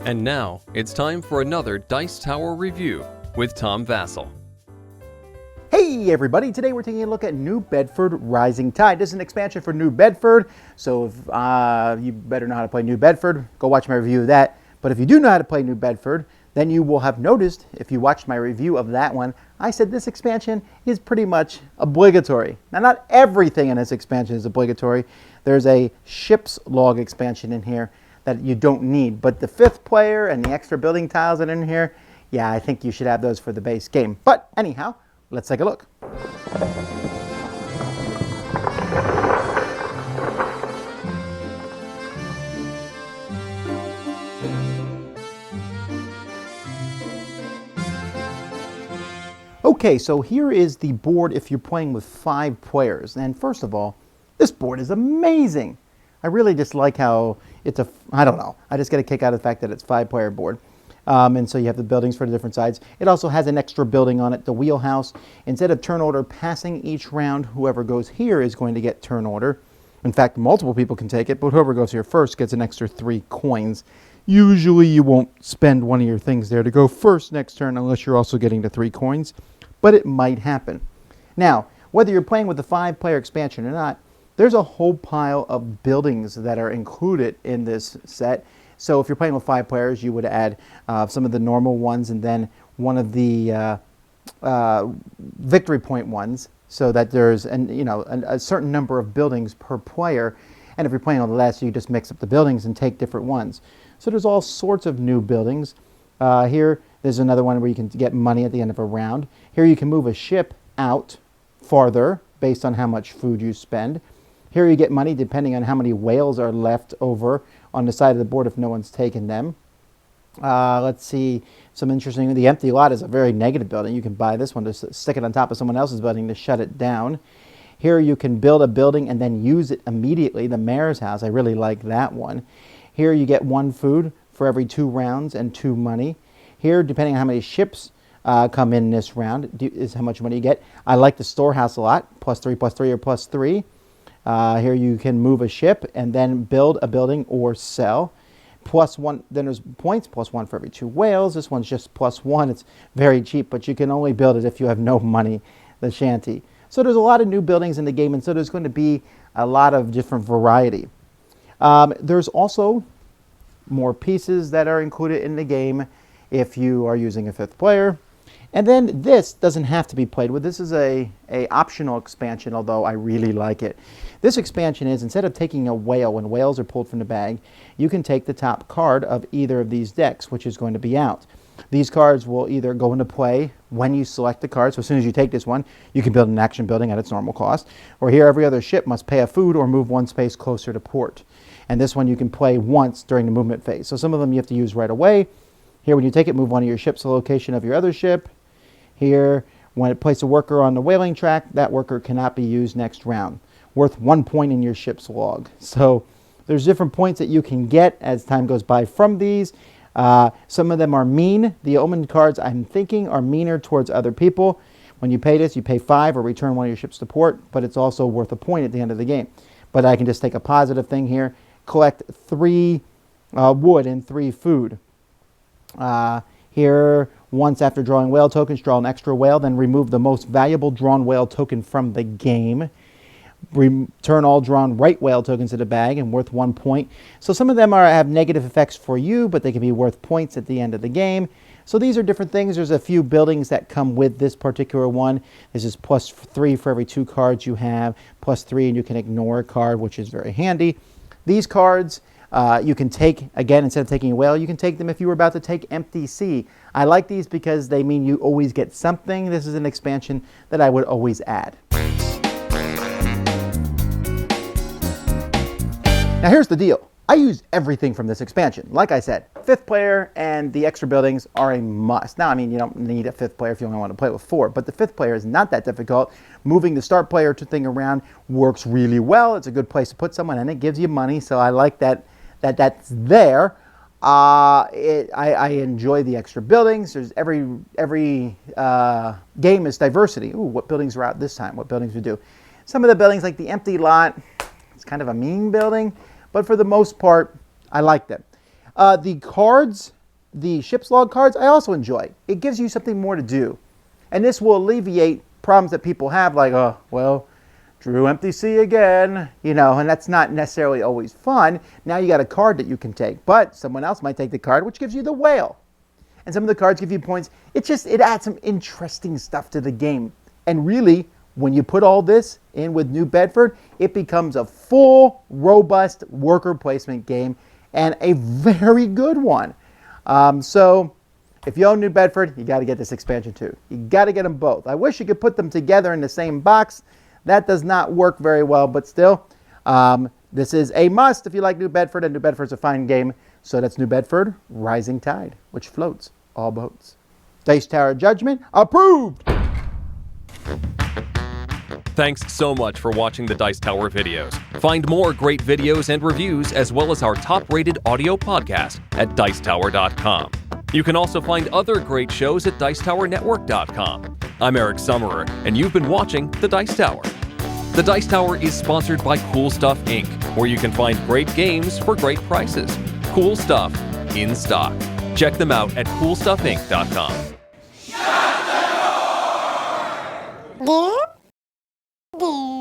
And now, it's time for another Dice Tower review with Tom Vasel. Hey everybody, today we're taking a look at New Bedford Rising Tide. This is an expansion for New Bedford, so if you better know how to play New Bedford, go watch my review of that. But if you do know how to play New Bedford, then you will have noticed, if you watched my review of that one, I said this expansion is pretty much obligatory. Now, not everything in this expansion is obligatory. There's a ship's log expansion in here that you don't need, but the 5th player and the extra building tiles that are in here, yeah, I think you should have those for the base game. But anyhow, let's take a look. Okay, so here is the board if you're playing with 5 players. And first of all, this board is amazing. I really just like how it's I don't know. I just get a kick out of the fact that it's a 5-player board. And so you have the buildings for the different sides. It also has an extra building on it, the wheelhouse. Instead of turn order passing each round, whoever goes here is going to get turn order. In fact, multiple people can take it, but whoever goes here first gets an extra 3 coins. Usually you won't spend one of your things there to go first next turn unless you're also getting the 3 coins, but it might happen. Now, whether you're playing with the 5-player expansion or not, there's a whole pile of buildings that are included in this set. So if you're playing with 5 players, you would add some of the normal ones and then one of the victory point ones, so that there's a certain number of buildings per player. And if you're playing on the less, you just mix up the buildings and take different ones. So there's all sorts of new buildings. Here, there's another one where you can get money at the end of a round. Here you can move a ship out farther based on how much food you spend. Here you get money depending on how many whales are left over on the side of the board if no one's taken them. Let's see, some interesting, the empty lot is a very negative building. You can buy this one to stick it on top of someone else's building to shut it down. Here you can build a building and then use it immediately, the mayor's house. I really like that one. Here you get 1 food for every 2 rounds and 2 money. Here, depending on how many ships come in this round, is how much money you get. I like the storehouse a lot, +3, +3, or +3. Here you can move a ship and then build a building or sell. +1, then there's points, +1 for every 2 whales. This one's just +1. It's very cheap, but you can only build it if you have no money, the shanty. So there's a lot of new buildings in the game, and so there's going to be a lot of different variety. There's also more pieces that are included in the game if you are using a 5th player. And then this doesn't have to be played with. This is a optional expansion, although I really like it. This expansion is, instead of taking a whale, when whales are pulled from the bag, you can take the top card of either of these decks, which is going to be out. These cards will either go into play when you select the card. So as soon as you take this one, you can build an action building at its normal cost. Or here, every other ship must pay a food or move 1 space closer to port. And this one you can play once during the movement phase. So some of them you have to use right away. Here, when you take it, move one of your ships to the location of your other ship. Here, when it places a worker on the whaling track, that worker cannot be used next round. Worth 1 point in your ship's log. So there's different points that you can get as time goes by from these. Some of them are mean. The omen cards, I'm thinking, are meaner towards other people. When you pay this, you pay 5 or return one of your ships to port, but it's also worth a point at the end of the game. But I can just take a positive thing here, collect 3 wood and 3 food. Here, once after drawing whale tokens, draw an extra whale, then remove the most valuable drawn whale token from the game. Return all drawn right whale tokens to the bag and worth 1 point. So some of them have negative effects for you, but they can be worth points at the end of the game. So these are different things. There's a few buildings that come with this particular one. This is +3 for every 2 cards you have, +3, and you can ignore a card, which is very handy. These cards you can take, again, instead of taking a whale, you can take them if you were about to take Empty Sea. I like these because they mean you always get something. This is an expansion that I would always add. Now here's the deal. I use everything from this expansion. Like I said, 5th player and the extra buildings are a must. Now, I mean, you don't need a 5th player if you only want to play with 4, but the 5th player is not that difficult. Moving the start player to thing around works really well. It's a good place to put someone, and it gives you money, so I like that's there. I enjoy the extra buildings. There's every game is diversity. Ooh, what buildings are out this time? What buildings we do? Some of the buildings, like the empty lot, it's kind of a mean building, but for the most part, I like them. The cards, the ship's log cards, I also enjoy. It gives you something more to do. And this will alleviate problems that people have, like, oh, well, drew empty sea again, and that's not necessarily always fun. Now you got a card that you can take, but someone else might take the card, which gives you the whale. And some of the cards give you points. It adds some interesting stuff to the game. And really, when you put all this in with New Bedford, it becomes a full, robust worker placement game, and a very good one. So if you own New Bedford, you got to get this expansion too. You got to get them both. I wish you could put them together in the same box. That does not work very well, but still, this is a must if you like New Bedford, and New Bedford's a fine game. So that's New Bedford Rising Tide, which floats all boats. Dice Tower Judgment approved! Thanks so much for watching the Dice Tower videos. Find more great videos and reviews, as well as our top-rated audio podcast at Dicetower.com. You can also find other great shows at Dicetowernetwork.com. I'm Eric Summerer, and you've been watching The Dice Tower. The Dice Tower is sponsored by Cool Stuff Inc., where you can find great games for great prices. Cool stuff in stock. Check them out at CoolStuffInc.com. Do